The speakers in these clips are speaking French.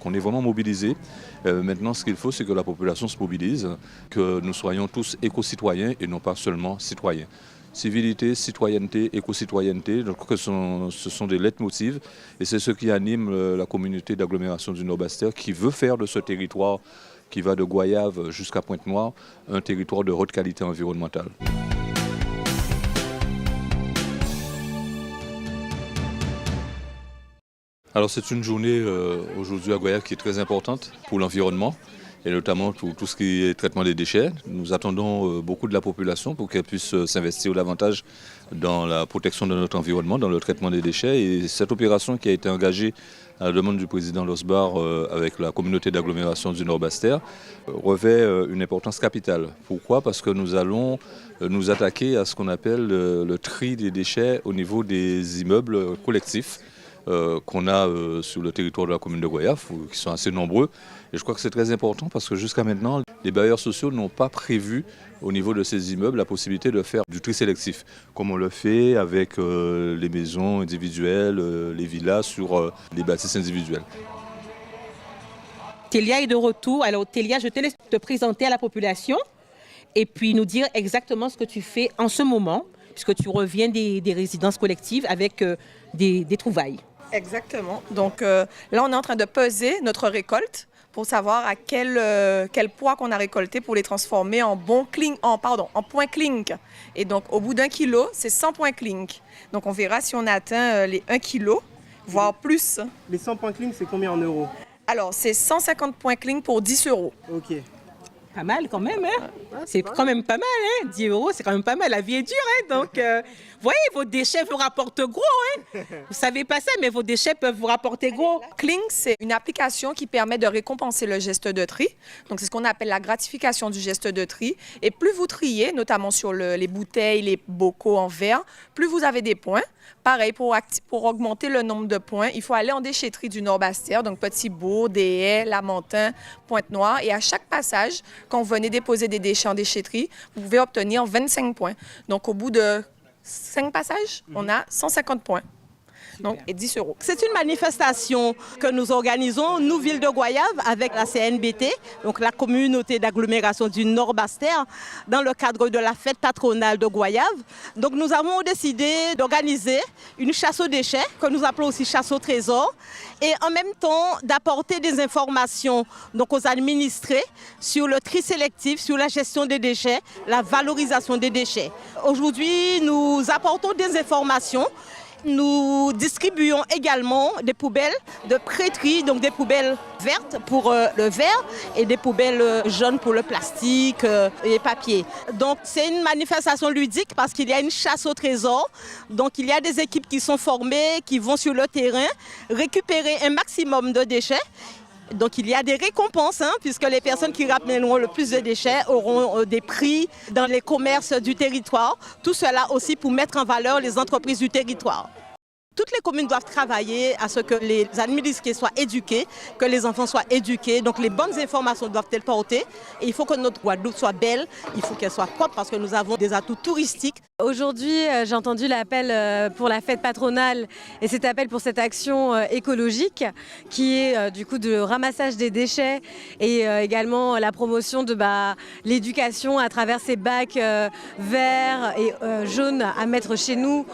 on est vraiment mobilisés. Maintenant, ce qu'il faut, c'est que la population se mobilise, que nous soyons tous éco-citoyens et non pas seulement citoyens. Civilité, citoyenneté, éco-citoyenneté, je crois que ce sont des leitmotivs et c'est ce qui anime la communauté d'agglomération du Nord-Bastère qui veut faire de ce territoire qui va de Goyave jusqu'à Pointe-Noire un territoire de haute qualité environnementale. Alors c'est une journée aujourd'hui à Goyave qui est très importante pour l'environnement et notamment pour tout ce qui est traitement des déchets. Nous attendons beaucoup de la population pour qu'elle puisse s'investir davantage dans la protection de notre environnement, dans le traitement des déchets. Et cette opération qui a été engagée à la demande du président Losbar avec la communauté d'agglomération du Nord-Bastère revêt une importance capitale. Pourquoi? Parce que nous allons nous attaquer à ce qu'on appelle le tri des déchets au niveau des immeubles collectifs qu'on a sur le territoire de la commune de Goyave, qui sont assez nombreux. Et je crois que c'est très important parce que jusqu'à maintenant, les bailleurs sociaux n'ont pas prévu au niveau de ces immeubles la possibilité de faire du tri sélectif, comme on le fait avec les maisons individuelles, les villas sur les bâtisses individuelles. Télia est de retour. Alors Télia, je te laisse te présenter à la population et puis nous dire exactement ce que tu fais en ce moment, puisque tu reviens des résidences collectives avec des trouvailles. Exactement. Donc là, on est en train de peser notre récolte pour savoir à quel poids qu'on a récolté pour les transformer en points clink. Et donc, au bout d'1 kilo, c'est 100 points clink. Donc, on verra si on atteint les 1 kilo, voire plus. Les 100 points clink, c'est combien en euros? Alors, c'est 150 points clink pour 10 euros. Ok. Pas mal quand même, hein? C'est quand même pas mal, hein? 10 euros, c'est quand même pas mal. La vie est dure, hein? Donc, voyez, vos déchets vous rapportent gros, hein? Vous savez pas ça, mais vos déchets peuvent vous rapporter gros. Clink, c'est une application qui permet de récompenser le geste de tri. Donc, c'est ce qu'on appelle la gratification du geste de tri. Et plus vous triez, notamment sur les bouteilles, les bocaux en verre, plus vous avez des points. Pareil, pour augmenter le nombre de points, il faut aller en déchetterie du Nord-Bastère, donc Petit-Bourg, Des Haies, Lamentin, Pointe-Noire. Et à chaque passage, quand vous venez déposer des déchets en déchetterie, vous pouvez obtenir 25 points. Donc, au bout de 5 passages, on a 150 points. Donc, et 10 euros. C'est une manifestation que nous organisons, nous, Ville de Goyave, avec la CNBT, donc la communauté d'agglomération du Nord-Bastère, dans le cadre de la fête patronale de Goyave. Donc nous avons décidé d'organiser une chasse aux déchets, que nous appelons aussi chasse au trésor, et en même temps d'apporter des informations donc, aux administrés sur le tri sélectif, sur la gestion des déchets, la valorisation des déchets. Aujourd'hui, nous apportons des informations. Nous distribuons également des poubelles de pré-tri, donc des poubelles vertes pour le verre et des poubelles jaunes pour le plastique et papier. Donc c'est une manifestation ludique parce qu'il y a une chasse au trésor. Donc il y a des équipes qui sont formées, qui vont sur le terrain récupérer un maximum de déchets. Donc il y a des récompenses, puisque les personnes qui ramèneront le plus de déchets auront des prix dans les commerces du territoire. Tout cela aussi pour mettre en valeur les entreprises du territoire. Toutes les communes doivent travailler à ce que les administrés soient éduqués, que les enfants soient éduqués. Donc les bonnes informations doivent être portées. Et il faut que notre Guadeloupe soit belle, il faut qu'elle soit propre parce que nous avons des atouts touristiques. Aujourd'hui, j'ai entendu l'appel pour la fête patronale et cet appel pour cette action écologique qui est du coup de ramassage des déchets et également la promotion de l'éducation à travers ces bacs verts et jaunes à mettre chez nous.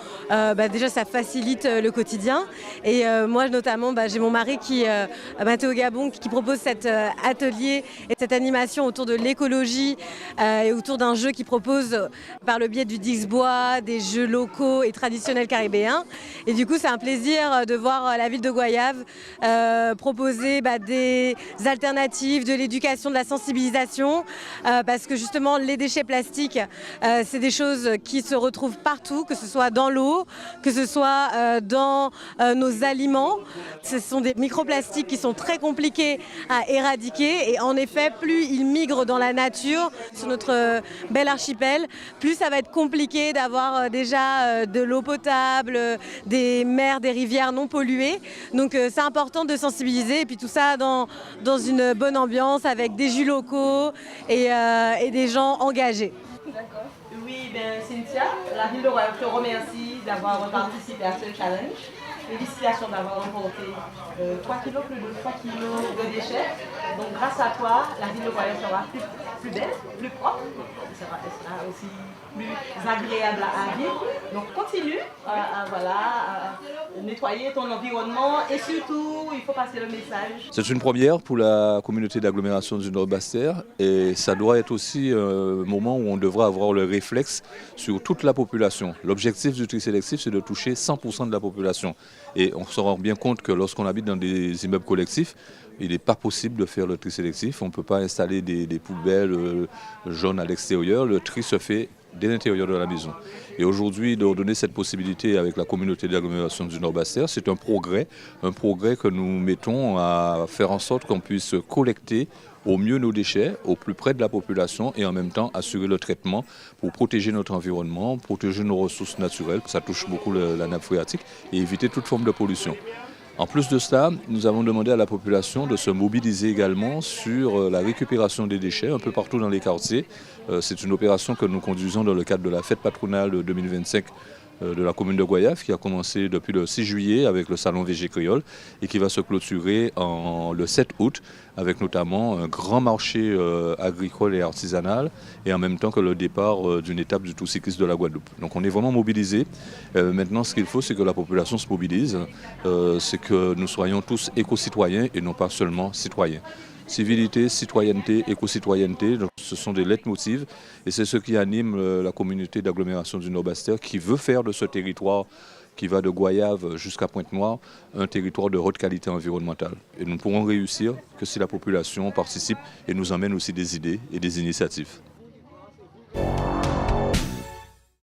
Déjà, ça facilite le quotidien. Et moi, notamment, j'ai mon mari qui, Mathéo Gabon, qui propose cet atelier et cette animation autour de l'écologie et autour d'un jeu qui propose par le biais du Dixbois des jeux locaux et traditionnels caribéens. Et du coup, c'est un plaisir de voir la ville de Goyave proposer des alternatives, de l'éducation, de la sensibilisation, parce que justement, les déchets plastiques, c'est des choses qui se retrouvent partout, que ce soit dans l'eau, que ce soit dans nos aliments. Ce sont des microplastiques qui sont très compliqués à éradiquer et en effet, plus ils migrent dans la nature, sur notre bel archipel, plus ça va être compliqué d'avoir déjà de l'eau potable, des mers, des rivières non polluées. Donc c'est important de sensibiliser et puis tout ça dans une bonne ambiance avec des jus locaux et des gens engagés. D'accord. Oui, Cynthia, la ville de Goyave te remercie d'avoir participé à ce challenge. Félicitations d'avoir remporté 3 kilos, plus de 3 kilos de déchets. Donc grâce à toi, la ville de Goyave sera plus belle, plus propre, elle sera aussi plus agréable à vivre. Donc continue à nettoyer ton environnement et surtout, il faut passer le message. C'est une première pour la communauté d'agglomération du Nord-Bas-Terre et ça doit être aussi un moment où on devra avoir le réflexe sur toute la population. L'objectif du tri sélectif, c'est de toucher 100% de la population. Et on se rend bien compte que lorsqu'on habite dans des immeubles collectifs, il n'est pas possible de faire le tri sélectif. On ne peut pas installer des poubelles jaunes à l'extérieur. Le tri se fait dès l'intérieur de la maison. Et aujourd'hui, de donner cette possibilité avec la communauté d'agglomération du Nord-Bas-Terre, c'est un progrès que nous mettons à faire en sorte qu'on puisse collecter au mieux nos déchets, au plus près de la population et en même temps assurer le traitement pour protéger notre environnement, protéger nos ressources naturelles, ça touche beaucoup la nappe phréatique et éviter toute forme de pollution. En plus de cela, nous avons demandé à la population de se mobiliser également sur la récupération des déchets un peu partout dans les quartiers. C'est une opération que nous conduisons dans le cadre de la fête patronale 2025 de la commune de Goyave qui a commencé depuis le 6 juillet avec le salon VG Créole et qui va se clôturer le 7 août avec notamment un grand marché agricole et artisanal et en même temps que le départ d'une étape du Tour cycliste de la Guadeloupe. Donc on est vraiment mobilisés. Maintenant ce qu'il faut c'est que la population se mobilise, c'est que nous soyons tous éco-citoyens et non pas seulement citoyens. Civilité, citoyenneté, éco-citoyenneté, ce sont des leitmotivs et c'est ce qui anime la communauté d'agglomération du Nord-Bas-Terre qui veut faire de ce territoire qui va de Goyave jusqu'à Pointe-Noire un territoire de haute qualité environnementale. Et nous ne pourrons réussir que si la population participe et nous emmène aussi des idées et des initiatives.